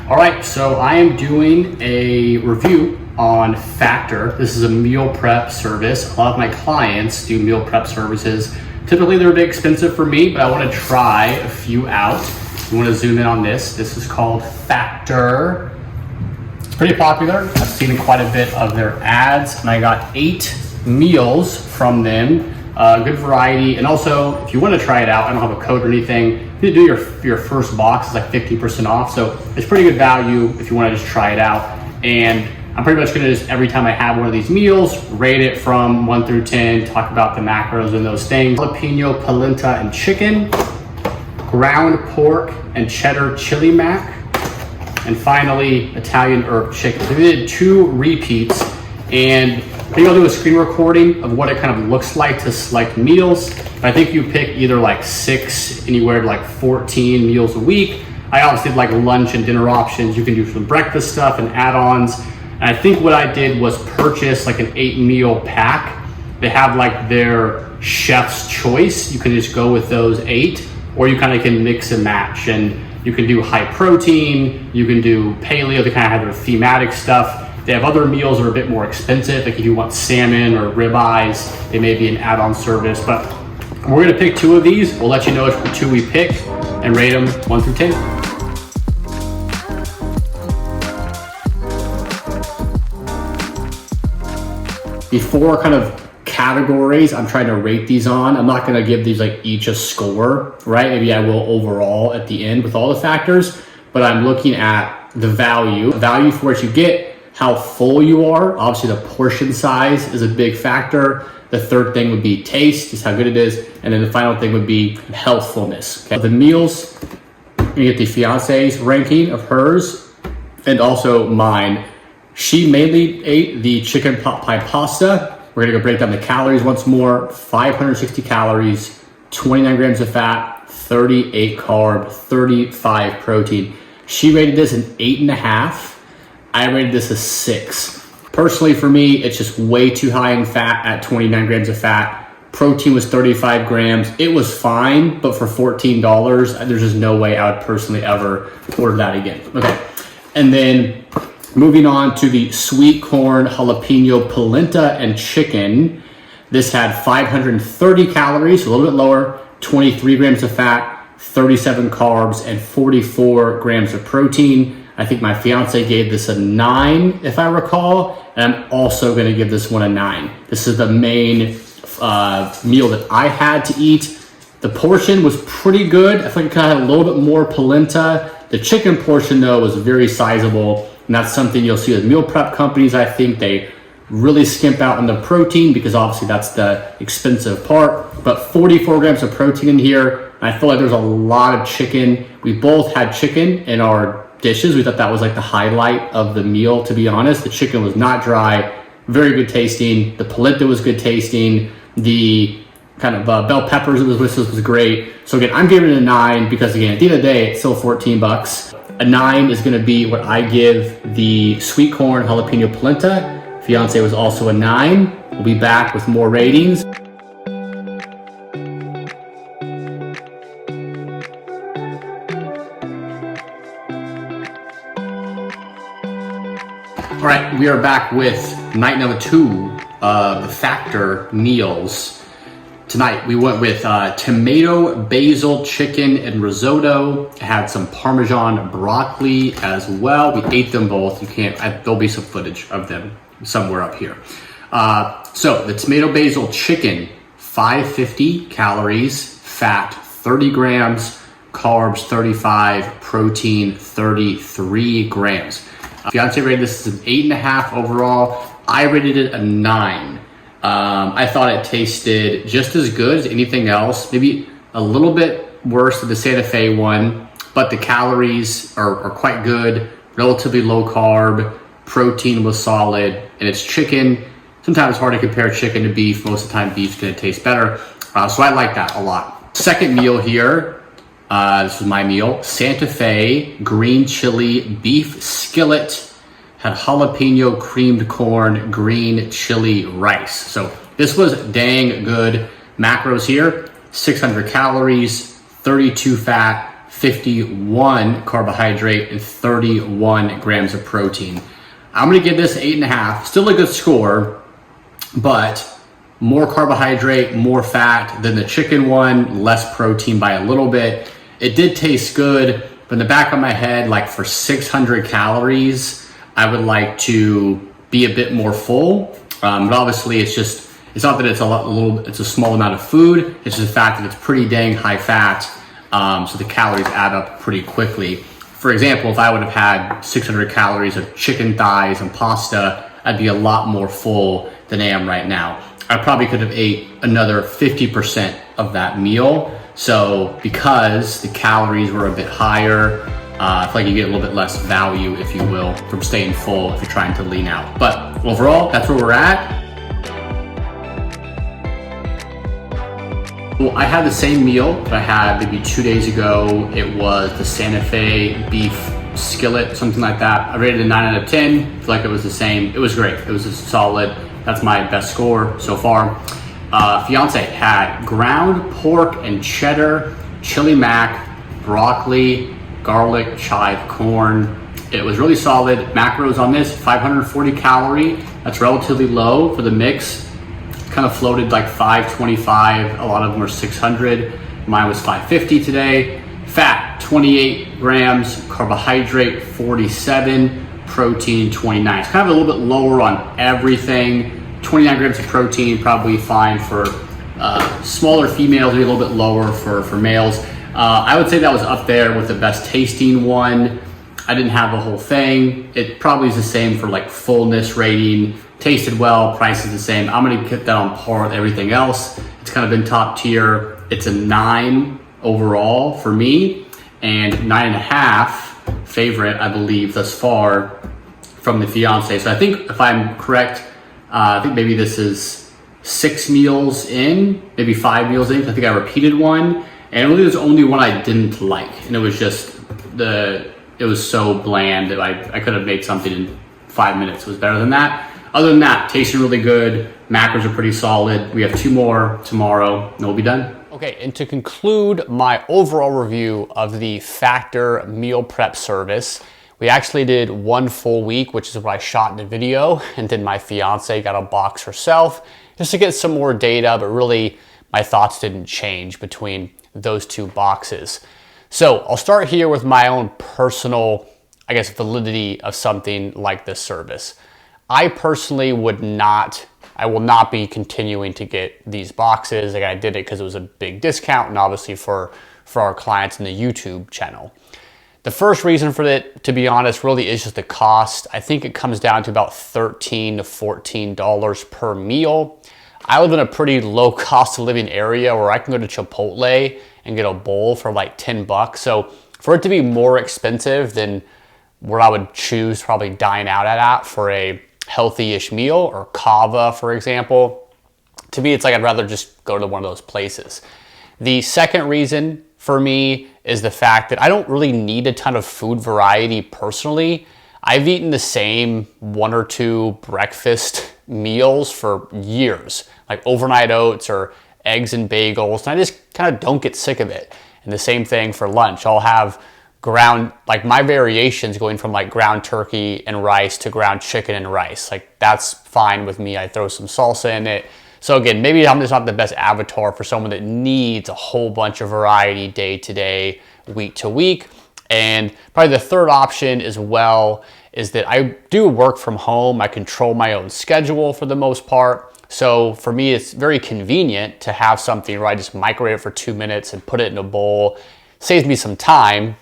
All right, so I am doing a review on Factor. This is a meal prep service. A lot of my clients do meal prep services. Typically they're a bit expensive for me, but I want to try a few out. You want to zoom in on this. This is called Factor. It's pretty popular. I've seen quite a bit of their ads, and I got 8 meals from them. Good variety. And also, if you want to try it out, I don't have a code or anything. You do your first box, it's like 50% off. So it's pretty good value if you want to just try it out. And I'm pretty much going to just, every time I have one of these meals, rate it from 1 through 10, talk about the macros and those things. Jalapeno, polenta, and chicken, ground pork and cheddar chili mac, and finally Italian herb chicken. So we did 2 repeats, and maybe I'll do a screen recording of what it kind of looks like to select meals. I think you pick either like 6, anywhere to like 14 meals a week. I obviously did like lunch and dinner options. You can do some breakfast stuff and add-ons. And I think what I did was purchase like an 8-meal pack. They have like their chef's choice. You can just go with those 8, or you kind of can mix and match. And you can do high protein, you can do paleo. They kind of have their thematic stuff. They have other meals that are a bit more expensive. Like if you want salmon or ribeyes, they may be an add-on service. But we're gonna pick 2 of these. We'll let you know which 2 we pick and rate them 1 through 10. The 4 kind of categories I'm trying to rate these on. I'm not gonna give these like each a score, right? Maybe I will overall at the end with all the factors, but I'm looking at the value for what you get, how full you are. Obviously the portion size is a big factor. The third thing would be taste, just how good it is. And then the final thing would be healthfulness. Okay? The meals, you get the fiance's ranking of hers and also mine. She mainly ate the chicken pot pie pasta. We're gonna go break down the calories once more. 560 calories, 29 grams of fat, 38 carb, 35 protein. She rated this an 8.5. I rated this a 6. Personally, for me, it's just way too high in fat at 29 grams of fat. Protein was 35 grams. It was fine, but for $14, there's just no way I would personally ever order that again. Okay, and then moving on to the sweet corn, jalapeno, polenta, and chicken. This had 530 calories, a little bit lower, 23 grams of fat, 37 carbs, and 44 grams of protein. I think my fiance gave this a 9, if I recall, and I'm also gonna give this one a 9. This is the main meal that I had to eat. The portion was pretty good. I think I kind of had a little bit more polenta. The chicken portion though was very sizable, and that's something you'll see with meal prep companies. I think they really skimp out on the protein because obviously that's the expensive part, but 44 grams of protein in here. I feel like there's a lot of chicken. We both had chicken in our dishes. We thought that was like the highlight of the meal, to be honest. The chicken was not dry, very good tasting. The polenta was good tasting. The kind of bell peppers it was with was great. So again, I'm giving it a 9 because again, at the end of the day, it's still 14 bucks. A 9 is gonna be what I give the sweet corn jalapeno polenta. Fiance was also a 9. We'll be back with more ratings. All right, we are back with night number 2 of the Factor meals. Tonight we went with tomato, basil, chicken, and risotto. I had some Parmesan broccoli as well. We ate them both. There'll be some footage of them somewhere up here. So the tomato basil chicken, 550 calories, fat 30 grams, carbs 35, protein 33 grams. Fiance rated this as an 8.5 overall. I rated it a 9. I thought it tasted just as good as anything else, maybe a little bit worse than the Santa Fe one, but the calories are quite good, relatively low carb, protein was solid, and it's chicken. Sometimes it's hard to compare chicken to beef. Most of the time beef's gonna taste better. So I like that a lot. Second meal here, this was my meal, Santa Fe green chili beef skillet. Had jalapeno, creamed corn, green chili rice. So this was dang good. Macros here, 600 calories, 32 fat, 51 carbohydrate, and 31 grams of protein. I'm gonna give this 8.5, still a good score, but more carbohydrate, more fat than the chicken one, less protein by a little bit. It did taste good, but in the back of my head, like for 600 calories, I would like to be a bit more full. But obviously it's not that it's a small amount of food, it's just the fact that it's pretty dang high fat, so the calories add up pretty quickly. For example, if I would have had 600 calories of chicken thighs and pasta, I'd be a lot more full than I am right now. I probably could have ate another 50% of that meal. So because the calories were a bit higher, I feel like you get a little bit less value, if you will, from staying full if you're trying to lean out. But overall, that's where we're at. Well, I had the same meal that I had maybe 2 days ago. It was the Santa Fe beef skillet, something like that. I rated it a 9 out of 10. I feel like it was the same. It was great. It was just solid. That's my best score so far. Fiance had ground pork and cheddar, chili mac, broccoli, garlic, chive, corn. It was really solid. Macros on this, 540 calorie. That's relatively low for the mix. Kind of floated like 525. A lot of them were 600. Mine was 550 today. Fat, 28 grams. Carbohydrate, 47. Protein, 29. It's kind of a little bit lower on everything. 29 grams of protein, probably fine for smaller females, maybe a little bit lower for males. I would say that was up there with the best tasting one. I didn't have the whole thing. It probably is the same for like fullness rating. Tasted well, price is the same. I'm gonna get that on par with everything else. It's kind of been top tier. It's a 9 overall for me, and 9.5 favorite, I believe, thus far from the fiance. So I think if I'm correct, I think maybe this is 6 meals in, maybe 5 meals in. I think I repeated one, and really there's only one I didn't like, and it was just it was so bland that I could have made something in 5 minutes. It was better than that. Other than that, tasting really good. Macros are pretty solid. We have 2 more tomorrow, and we'll be done. Okay, and to conclude my overall review of the Factor meal prep service, we actually did 1 full week, which is what I shot in the video, and then my fiance got a box herself just to get some more data, but really my thoughts didn't change between those 2 boxes. So I'll start here with my own personal, I guess, validity of something like this service. I personally will not be continuing to get these boxes. Like, I did it because it was a big discount, and obviously for our clients in the YouTube channel. The first reason for it, to be honest, really is just the cost. I think it comes down to about $13 to $14 per meal. I live in a pretty low cost of living area where I can go to Chipotle and get a bowl for like 10 bucks. So for it to be more expensive than where I would choose probably dine out at for a healthy-ish meal, or Kava, for example, to me, it's like I'd rather just go to one of those places. The second reason for me is the fact that I don't really need a ton of food variety personally. I've eaten the same 1 or 2 breakfast meals for years, like overnight oats or eggs and bagels, and I just kind of don't get sick of it. And the same thing for lunch. I'll have ground, like my variations going from like ground turkey and rice to ground chicken and rice. Like, that's fine with me. I throw some salsa in it. So again, maybe I'm just not the best avatar for someone that needs a whole bunch of variety day to day, week to week. And probably the third option as well is that I do work from home. I control my own schedule for the most part. So for me, it's very convenient to have something where I just microwave it for 2 minutes and put it in a bowl. Saves me some time,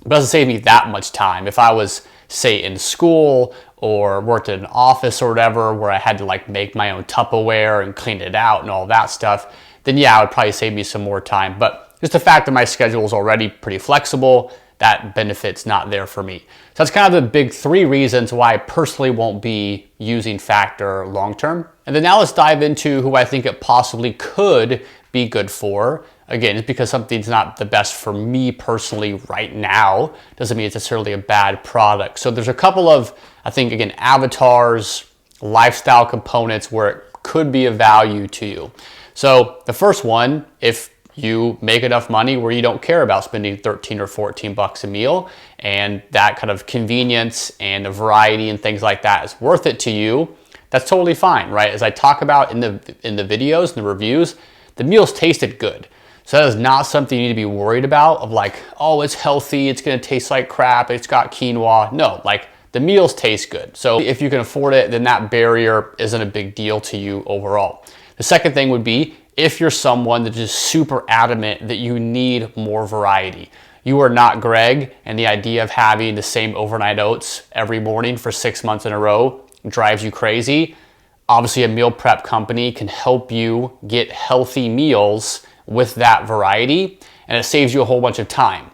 but doesn't save me that much time. If I was, say, in school or worked in an office or whatever, where I had to like make my own Tupperware and clean it out and all that stuff, then yeah, it would probably save me some more time. But just the fact that my schedule is already pretty flexible, that benefit's not there for me. So that's kind of the big 3 reasons why I personally won't be using Factor long-term. And then now let's dive into who I think it possibly could be good for. Again, it's because something's not the best for me personally right now, doesn't mean it's necessarily a bad product. So there's a couple of, I think, again, avatars, lifestyle components where it could be of value to you. So the first one, if you make enough money where you don't care about spending 13 or 14 bucks a meal, and that kind of convenience and the variety and things like that is worth it to you, that's totally fine, right? As I talk about in the videos and the reviews, the meals tasted good. So that is not something you need to be worried about of like, oh, it's healthy, it's gonna taste like crap, it's got quinoa. No, like the meals taste good. So if you can afford it, then that barrier isn't a big deal to you overall. The second thing would be if you're someone that is super adamant that you need more variety. You are not Greg, and the idea of having the same overnight oats every morning for 6 months in a row drives you crazy. Obviously, a meal prep company can help you get healthy meals with that variety, and it saves you a whole bunch of time.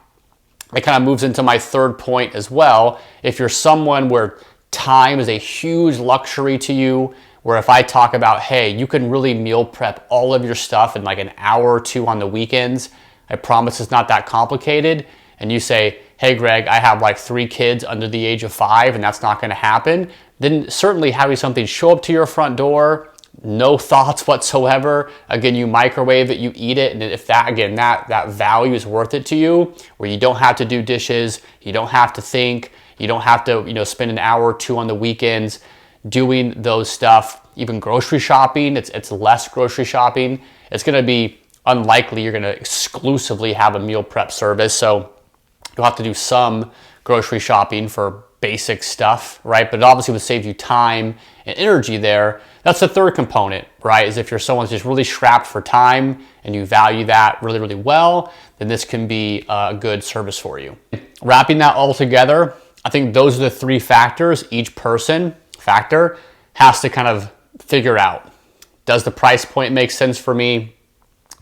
It kind of moves into my third point as well. If you're someone where time is a huge luxury to you, where if I talk about, hey, you can really meal prep all of your stuff in like an hour or two on the weekends, I promise it's not that complicated, and you say, hey Greg, I have like 3 kids under the age of 5 and that's not gonna happen, then certainly having something show up to your front door, no thoughts whatsoever. Again, you microwave it, you eat it, and if that, again, that value is worth it to you, where you don't have to do dishes, you don't have to think, you don't have to, spend an hour or 2 on the weekends doing those stuff. Even grocery shopping, it's less grocery shopping. It's gonna be unlikely you're gonna exclusively have a meal prep service, so you'll have to do some grocery shopping for basic stuff, right? But it obviously would save you time and energy there. That's the third component, right? Is if you're someone who's just really strapped for time and you value that really, really well, then this can be a good service for you. Wrapping that all together, I think those are the 3 factors each factor has to kind of figure out. Does the price point make sense for me?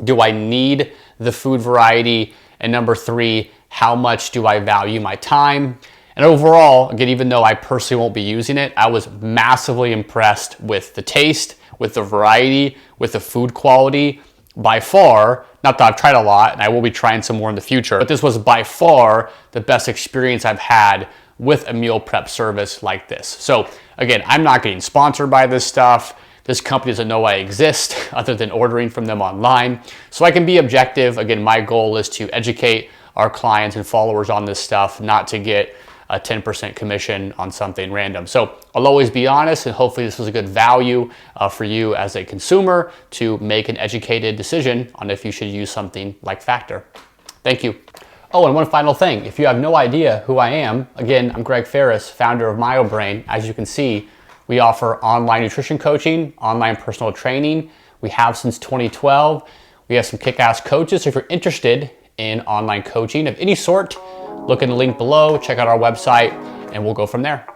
Do I need the food variety? And number 3, how much do I value my time? And overall, again, even though I personally won't be using it, I was massively impressed with the taste, with the variety, with the food quality. By far, not that I've tried a lot, and I will be trying some more in the future, but this was by far the best experience I've had with a meal prep service like this. So again, I'm not getting sponsored by this stuff. This company doesn't know I exist other than ordering from them online. So I can be objective. Again, my goal is to educate our clients and followers on this stuff, not to get a 10% commission on something random. So I'll always be honest, and hopefully this was a good value for you as a consumer to make an educated decision on if you should use something like Factor. Thank you. Oh, and one final thing. If you have no idea who I am, again, I'm Greg Ferris, founder of MyoBrain. As you can see, we offer online nutrition coaching, online personal training. We have since 2012. We have some kick-ass coaches. So if you're interested in online coaching of any sort, look in the link below, check out our website, and we'll go from there.